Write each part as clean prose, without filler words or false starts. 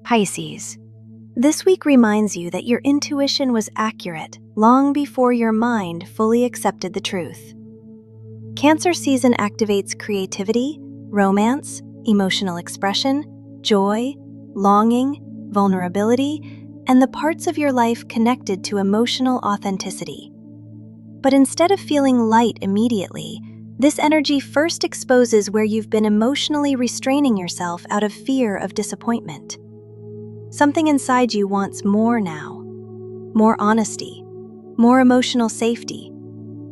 Pisces. This week reminds you that your intuition was accurate long before your mind fully accepted the truth. Cancer season activates creativity, romance, emotional expression, joy, longing, vulnerability, and the parts of your life connected to emotional authenticity. But instead of feeling light immediately, this energy first exposes where you've been emotionally restraining yourself out of fear of disappointment. Something inside you wants more now. More honesty, more emotional safety,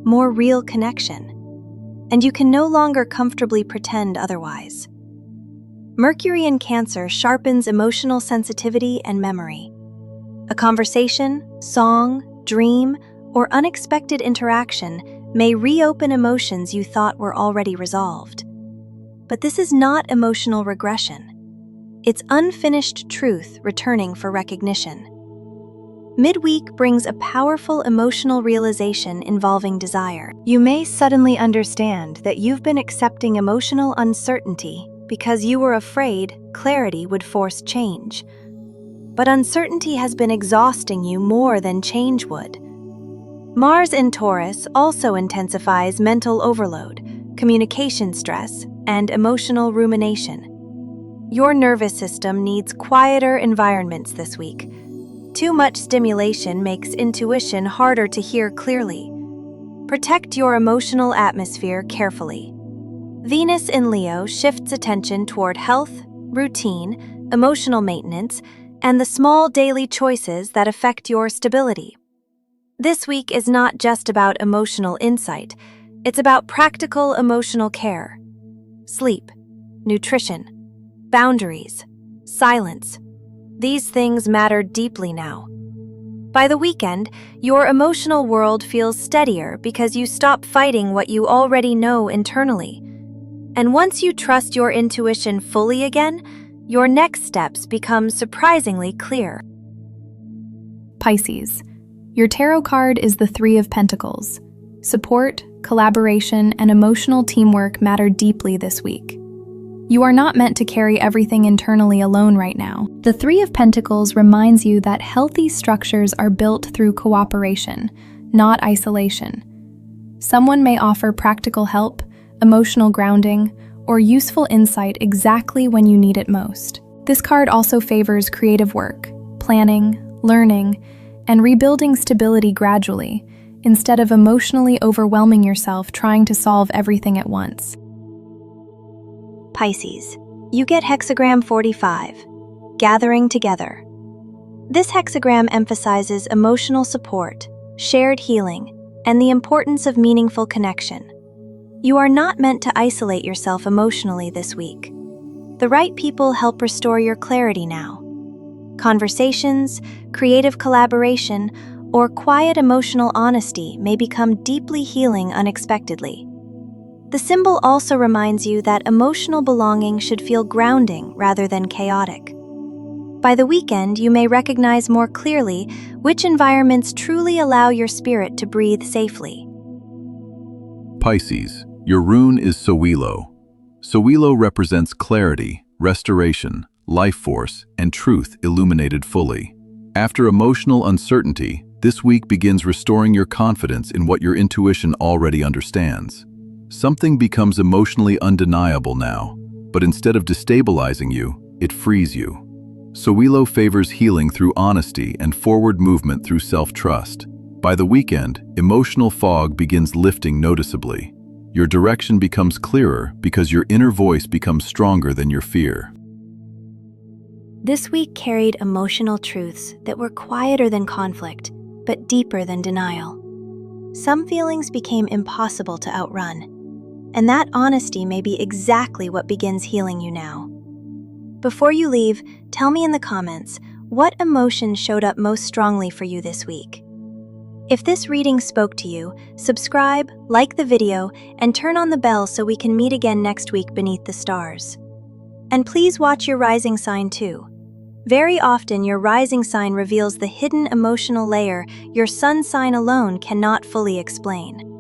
more real connection. And you can no longer comfortably pretend otherwise. Mercury in Cancer sharpens emotional sensitivity and memory. A conversation, song, dream, or unexpected interaction may reopen emotions you thought were already resolved. But this is not emotional regression. It's unfinished truth returning for recognition. Midweek brings a powerful emotional realization involving desire. You may suddenly understand that you've been accepting emotional uncertainty because you were afraid clarity would force change. But uncertainty has been exhausting you more than change would. Mars in Taurus also intensifies mental overload, communication stress, and emotional rumination. Your nervous system needs quieter environments this week. Too much stimulation makes intuition harder to hear clearly. Protect your emotional atmosphere carefully. Venus in Leo shifts attention toward health, routine, emotional maintenance, and the small daily choices that affect your stability. This week is not just about emotional insight, it's about practical emotional care. Sleep, nutrition, boundaries, silence. These things matter deeply now. By the weekend, your emotional world feels steadier because you stop fighting what you already know internally. And once you trust your intuition fully again, your next steps become surprisingly clear. Pisces. Your tarot card is the Three of Pentacles. Support, collaboration, and emotional teamwork matter deeply this week. You are not meant to carry everything internally alone right now. The Three of Pentacles reminds you that healthy structures are built through cooperation, not isolation. Someone may offer practical help, emotional grounding, or useful insight exactly when you need it most. This card also favors creative work, planning, learning, and rebuilding stability gradually, instead of emotionally overwhelming yourself trying to solve everything at once. Pisces, you get hexagram 45, gathering together. This hexagram emphasizes emotional support, shared healing, and the importance of meaningful connection. You are not meant to isolate yourself emotionally this week. The right people help restore your clarity now. Conversations, creative collaboration, or quiet emotional honesty may become deeply healing unexpectedly. The symbol also reminds you that emotional belonging should feel grounding rather than chaotic. By the weekend, you may recognize more clearly which environments truly allow your spirit to breathe safely. Pisces, your rune is Sowilo. Sowilo represents clarity, restoration, life force, and truth illuminated fully. After emotional uncertainty, this week begins restoring your confidence in what your intuition already understands. Something becomes emotionally undeniable now, but instead of destabilizing you, it frees you. Sowilo favors healing through honesty and forward movement through self-trust. By the weekend, emotional fog begins lifting noticeably. Your direction becomes clearer because your inner voice becomes stronger than your fear. This week carried emotional truths that were quieter than conflict, but deeper than denial. Some feelings became impossible to outrun, and that honesty may be exactly what begins healing you now. Before you leave, tell me in the comments, what emotion showed up most strongly for you this week? If this reading spoke to you, subscribe, like the video, and turn on the bell so we can meet again next week beneath the stars. And please watch your rising sign too. Very often your rising sign reveals the hidden emotional layer your sun sign alone cannot fully explain.